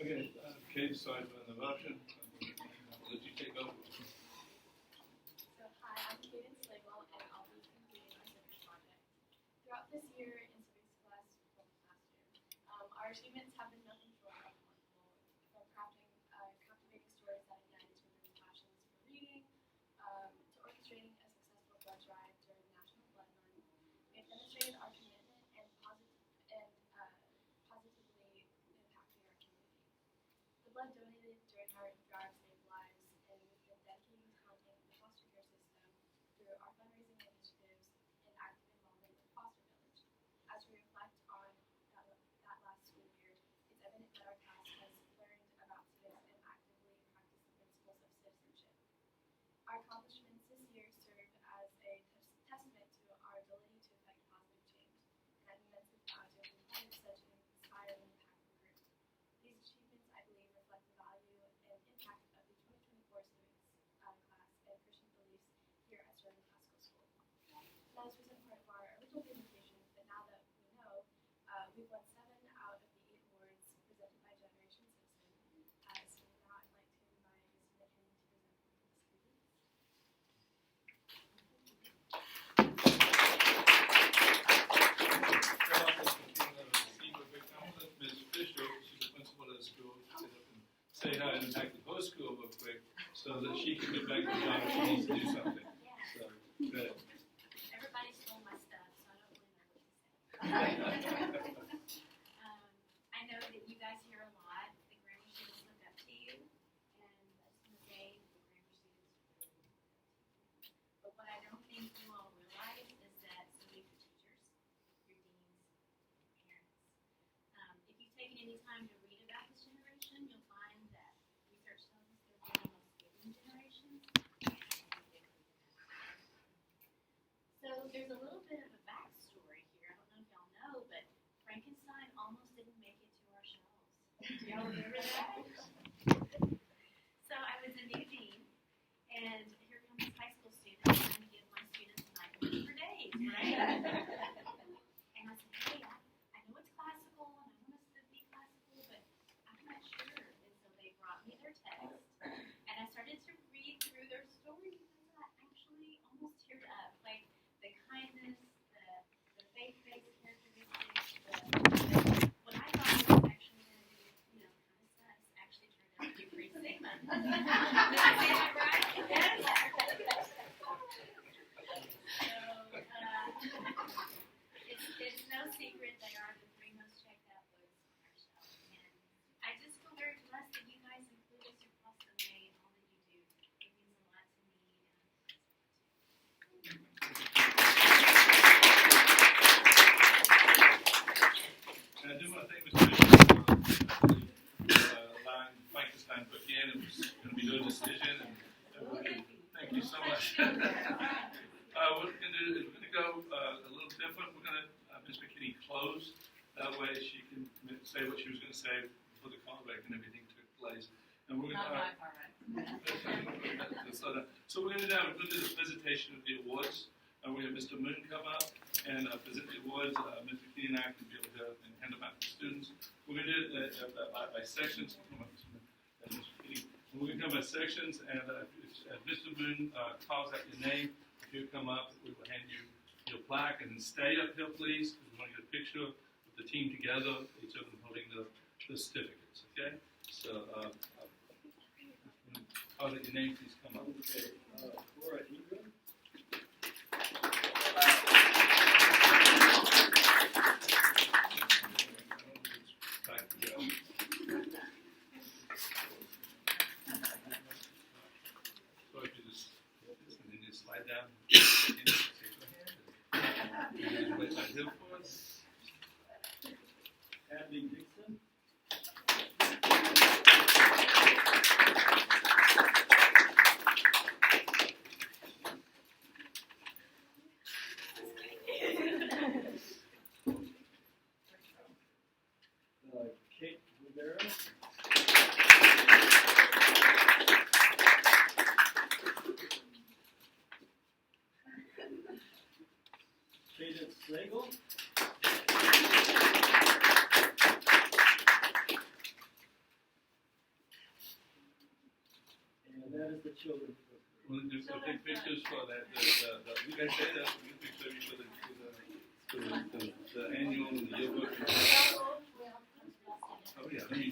Okay, Kate decided on the motion. I'll let you take over. So hi, I'm Cadence Slagle, and I'll be completing our Civics project. Throughout this year in Civics class, last year, our achievements have been nothing short of remarkable. From crafting captivating stories that ignited children's passions for reading, to orchestrating a successful blood drive during National Blood Month, we have demonstrated our commitment and positively impacting our community. The blood donated during our drive saved lives, and we've been dedicating to helping the foster care system through our fundraising initiatives and active involvement with Foster Village. As we reflect on that last school year, it's evident that our class has learned about civics and actively practiced the principles of citizenship. Our accomplishments this year serve as a testament to our ability to effect positive change, and I'm immensely proud to have been part of such an inspiring and impactful group. These achievements, I believe, reflect the value and impact of the 2024 Civics class and Christian beliefs here at Sterling Classical School. Now, this wasn't part of our original presentation, but now that we know, we've won 7 out of the 8 awards presented by Generation Citizen. So now I'd like to invite Ms. McKinney to present the students. Ms. Fisher, she's the principal of the school. Sit up and say hi and impact the whole school real quick so that she can get back to the job if she needs to do something. So, good. Everybody stole my stuff, so I don't really know what to say. I know that you guys hear a lot. The grammar students look up to you, and I just want to say the grammar students really look up to you. But what I don't think you all realize is that so do your teachers, your deans, parents. If you've taken any time to read about this generation, you'll find that research tells us they're one of the most giving generations. So there's a little bit of a backstory here. I don't know if y'all know, but Frankenstein almost didn't make it to our shelves. Do y'all remember that? So I was a new dean, and here comes this high school student trying to give my students nightmares for days, right? And I said, hey, I know it's classical, and I want us to be classical, but I'm not sure. And so they brought me their text, and I started to read through their stories, and I actually almost teared up. Like, the kindness, the faith-based characteristics, what I thought was actually going to be, kind of sus, actually turned out to be pretty Sigma. Did I say that right? Yes. So, it's no secret they are the 3 most checked out books on our shelf. And I just feel very blessed that you guys include us across the way in all that you do. It means a lot to me, and And I do want to thank Mr. Fisher for allowing Frankenstein put in and was going to be doing a decision. And thank you so much. What we're going to do is we're going to go a little different. We're going to Ms. McKinney close. That way she can say what she was going to say before the callback and everything took place. And we're going to so we're going to do the presentation of the awards. We have Mr. Moon come up and present the awards. Ms. McKinney and I can be able to hand them out to students. We're going to do it by sections. We're going to come by sections, and as Mr. Moon calls out your name, if you come up, we will hand you your plaque. And stay up here, please, because we want to get a picture of the team together, each of them holding the certificates, okay? So, call out your name, please come up. Okay, Laura Ingram. Back to Joe. So if you just and then just slide down. And wait right here for us. Abby Dixon. Kate Rivera. Cadence Slagle. children. We'll do some big pictures for that. You guys say that. We can picture you for the annual and the yearbook. Oh yeah, let me.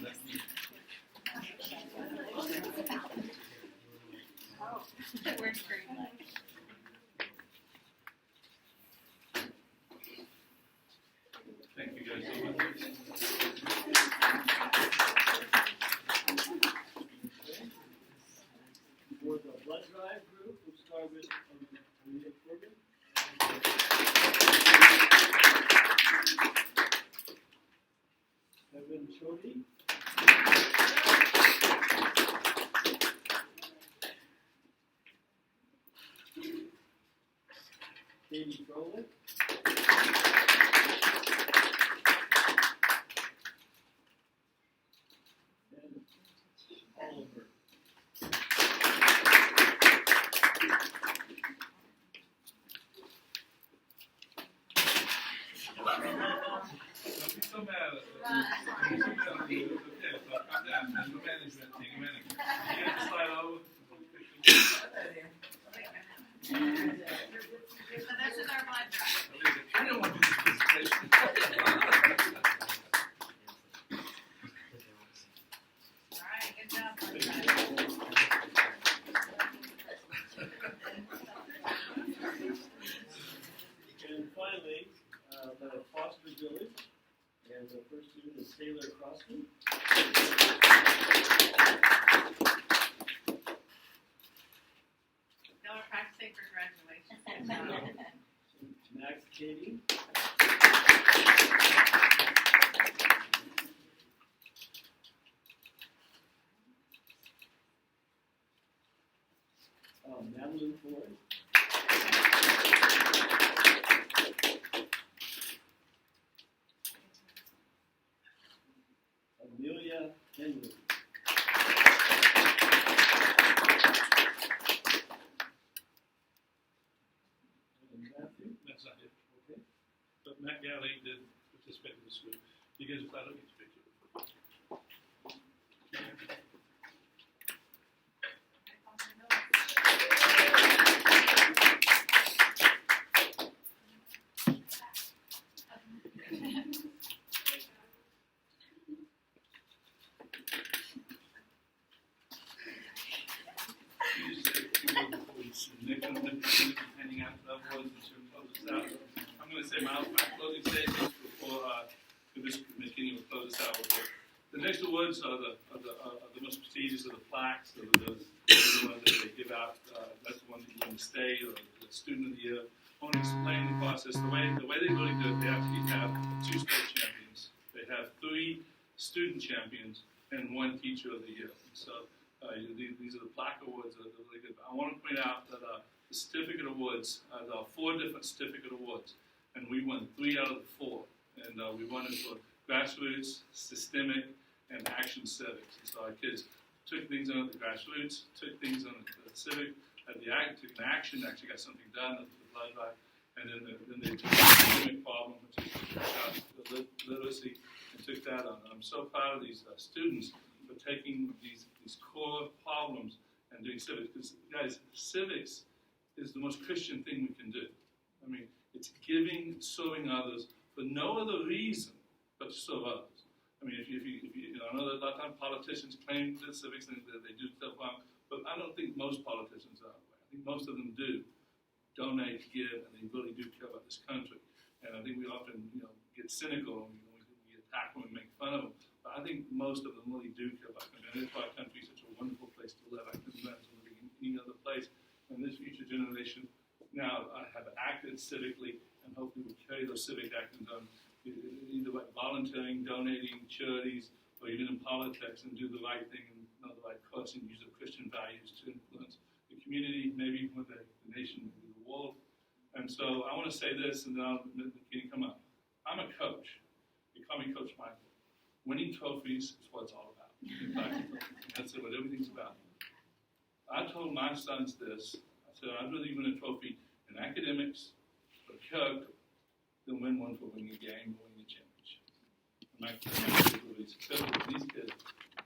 That works very much. Thank you guys so much. For the blood drive group, we'll start with Anita Corbin. Evan Chody. Katie Froelich. And Oliver. Don't be so mad at us. Don't be so mad at you. It's okay. So calm down. There's no management team. You have to slide over. So this is our blood drive. I don't want this presentation. All right, good job, blood drive. And finally, the Foster Village, and the first student is Taylor Crossman. Y'all are practicing for graduation. Max Katie. Madeline Ford. Amelia Henry. And Matthew. That's not it. Okay. But Matt Galley did participate in the school. You guys are glad to get your picture. Handing out the awards and to close this out. I'm going to say my closing statements before this McKinney will close this out. The next awards are the most prestigious of the plaques. Those are the ones that they give out. That's the one that you win the state or the student of the year. I want to explain the process. The way they really do it, they actually have 2 state champions. They have 3 student champions and 1 teacher of the year. So these are the plaque awards that are really good. But I want to point out that the certificate awards, there are 4 different certificate awards, and we won 3 out of the 4. And we won it for grassroots, systemic, and action civics. And so our kids took things on the grassroots, took things on the civic, took an action, actually got something done, the blood drive, and then they took the systemic problem, which is literacy, and took that on. And I'm so proud of these students for taking these core problems and doing civics. Because, guys, civics is the most Christian thing we can do. I mean, it's giving, serving others for no other reason but to serve others. I mean, if you I know that a lot of times politicians claim that civics and that they do stuff wrong, but I don't think most politicians are that way. I think most of them do donate, give, and they really do care about this country. And I think we often, get cynical and we attack them and make fun of them. But I think most of them really do care about the country. And that's why our country is such a wonderful place to live. I couldn't imagine living in any other place. And this future generation now have acted civically and hopefully will carry those civic actions on either by volunteering, donating, charities, or even in politics, and do the right thing and know the right cause and use of Christian values to influence the community, maybe one day the nation, maybe the world. And so I want to say this, and then I'll come up. I'm a coach. They call me Coach Michael. Winning trophies is what it's all about. In fact, that's what everything's about. I told my sons this. I said, I'd rather win a trophy in academics or character than win one for winning a game or winning a championship. And my kids were really successful. These kids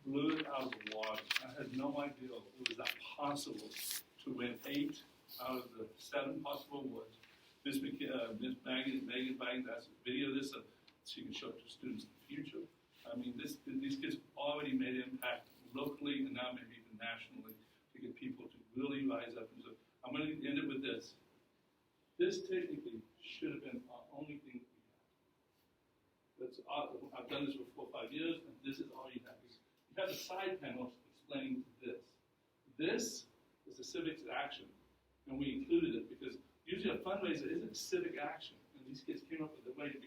blew it out of the water. I had no idea it was that possible to win 8 out of the 7 possible awards. Miss Megan Baggins asked to video this so she can show it to students in the future. I mean, these kids already made an impact locally and now maybe even nationally to get people to really rise up. And so I'm going to end it with this. This technically should have been our only thing that we had. I've done this for 4 or 5 years, and this is all you have. You have a side panel explaining this. This is a civics action, and we included it because usually a fundraiser isn't civic action, and these kids came up with a way to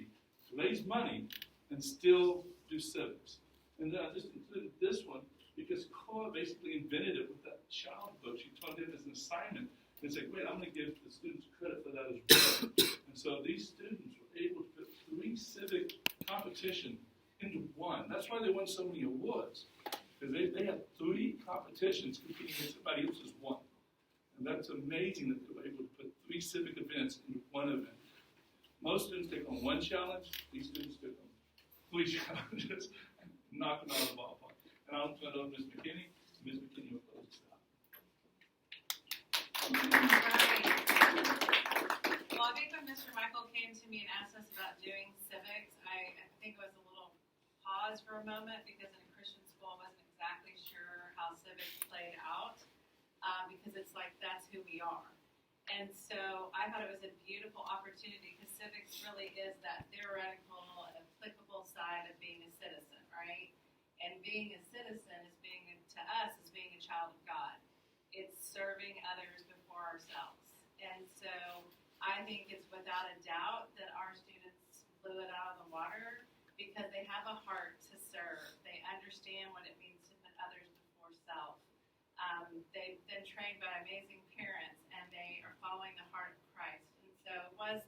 raise money and still do civics. And then I just included this one because Cora basically invented it with that child book. She turned it as an assignment and said, wait, I'm going to give the students credit for that as well. And so these students were able to put 3 civic competitions into one. That's why they won so many awards. Because they had 3 competitions competing against somebody else's one. And that's amazing that they were able to put 3 civic events into one event. Most students take on 1 challenge. These students took on 3 challenges and knocked them out of the ballpark. And I'll turn it over to Ms. McKinney. Ms. McKinney will close this out. Well, I think when Mr. Michael came to me and asked us about doing civics, I think it was a little pause for a moment because in a Christian school I wasn't exactly sure how civics played out because it's like that's who we are. And so I thought it was a beautiful opportunity because civics really is that theoretical, applicable side of being a citizen, right? And being a citizen is to us, is being a child of God. It's serving others before ourselves. And so I think it's without a doubt that our students blew it out of the water because they have a heart to serve. They understand what it means to put others before self. They've been trained by amazing parents, and they are following the heart of Christ. And so it was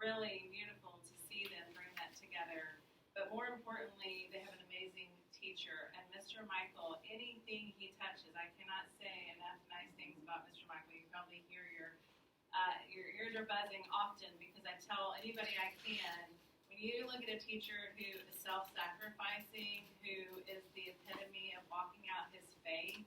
really beautiful to see them bring that together. But more importantly, they have an amazing teacher. And Mr. Michael, anything he touches, I cannot say enough nice things about Mr. Michael. You probably hear your ears are buzzing often because I tell anybody I can, when you look at a teacher who is self-sacrificing, who is the epitome of walking out his faith,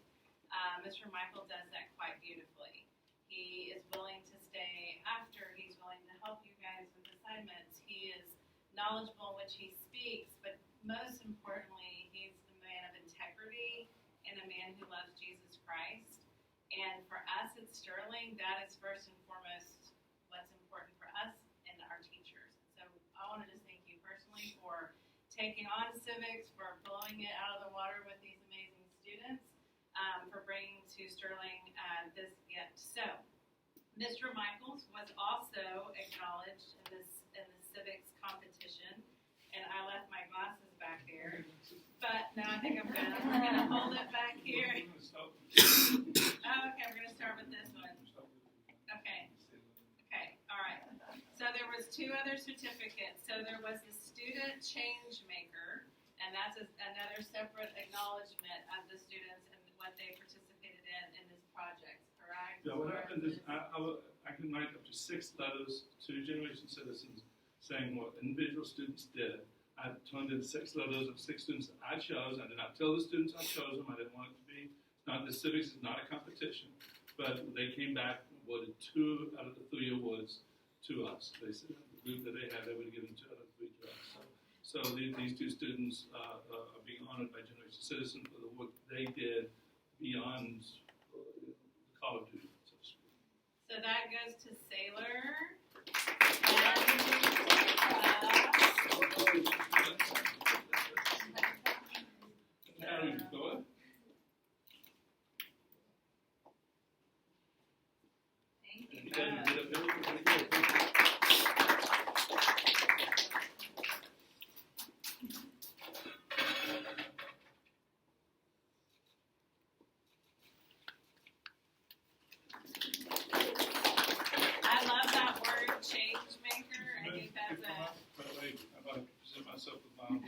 Mr. Michael does that quite beautifully. He is willing to stay after. He's willing to help you guys with assignments. He is knowledgeable in which he speaks, but most importantly, he's a man of integrity and a man who loves Jesus Christ. And for us at Sterling, that is first and foremost what's important for us and our teachers. So I want to just thank you personally for taking on civics, for blowing it out of the water with these amazing students, for bringing to Sterling this gift. So Mr. Michaels was also acknowledged in the civics competition, and I left my glasses back there. But now I think we're gonna hold it back here. Okay, we're gonna start with this one. Okay, all right. So there was 2 other certificates. So there was the student change maker, and that's another separate acknowledgement of the students and what they participated in this project. Correct? Yeah, what happened is I can write up to 6 letters to Generation Citizens saying what individual students did. I turned in 6 letters of 6 students that I chose. I did not tell the students I chose them. I didn't want it to be. The civics is not a competition. But they came back and awarded 2 out of the 3 awards to us. They said the group that they had, they would have given 2 out of 3 to us. So these 2 students are being honored by Generation Citizen for the work they did beyond the college duty, so to speak. So that goes to Sailor. Now you go ahead. Thank you. You guys did a very good job. I love that word, change maker. I think that's By the way, I'm about to present myself with my own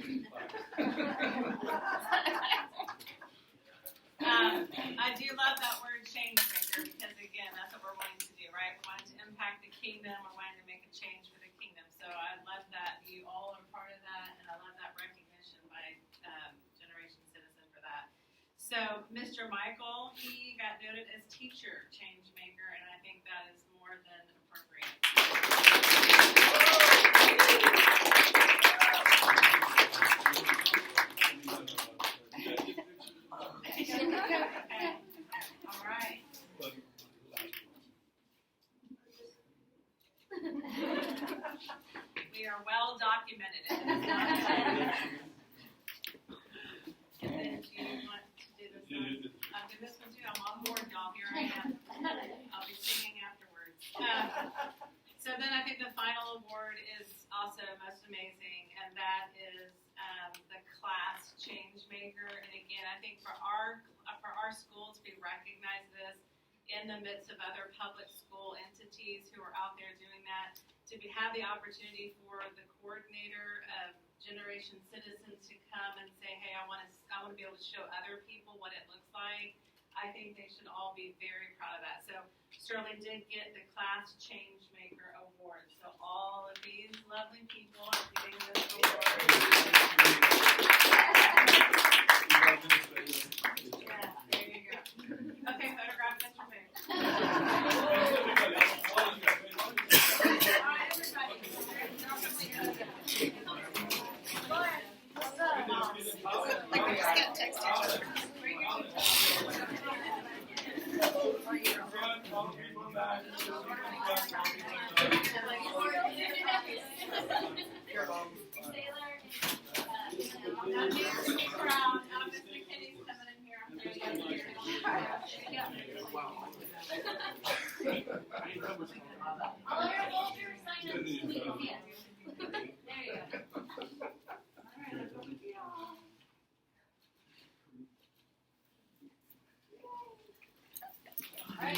So Mr. Michael, he got noted as teacher change maker, and I think that is more than appropriate. Okay. All right. We are well documented. And then do you want to do this one? I'll do this one too. I'm on board, y'all. Here I am. I'll be singing afterwards. So then I think the final award is also most amazing, and that is the class change maker. And again, I think for our school to be recognized this in the midst of other public school entities who are out there doing that, to have the opportunity for the coordinator of Generation Citizens to come and say, hey, I want to be able to show other people what it looks like. I think they should all be very proud of that. So Sterling did get the Class Change Maker Award. So all of these lovely people are getting this award. Yeah, there you go. Okay, photograph Mr. Mayor. I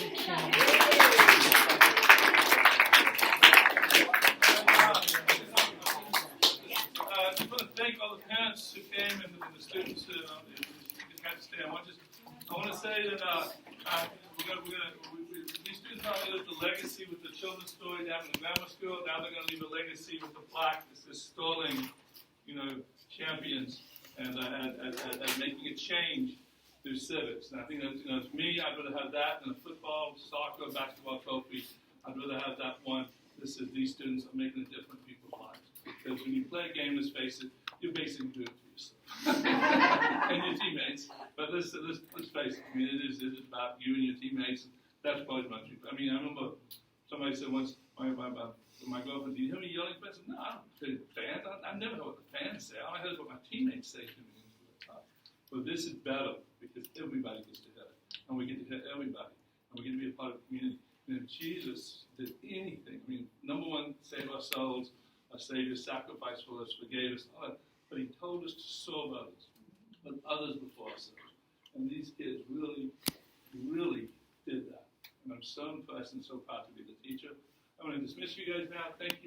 want to thank all the parents who came and the students who had to stay. I want to say that these students not only left a legacy with the children's story down in the grammar school. Now they're going to leave a legacy with the plaque that says Sterling, champions and making a change through civics. And I think that's, it's me. I'd rather have that than a football, soccer, basketball trophy. I'd rather have that one. This is these students are making a difference in people's lives. Because when you play a game, let's face it, you're basically doing it for yourself and your teammates. But let's face it. I mean, it is about you and your teammates. That's probably much. I mean, I remember somebody said once, my girlfriend, do you hear me yelling at fans? No, I don't hear fans. I never heard what the fans say. All I heard is what my teammates say to me. But this is better because everybody gets to hear it. And we get to hear everybody. And we get to be a part of the community. And if Jesus did anything, I mean, number one, save our souls. Our Savior sacrificed for us, forgave us, but He told us to serve others, but others before ourselves. And these kids really, really did that. And I'm so impressed and so proud to be the teacher. I'm going to dismiss you guys now. Thank you.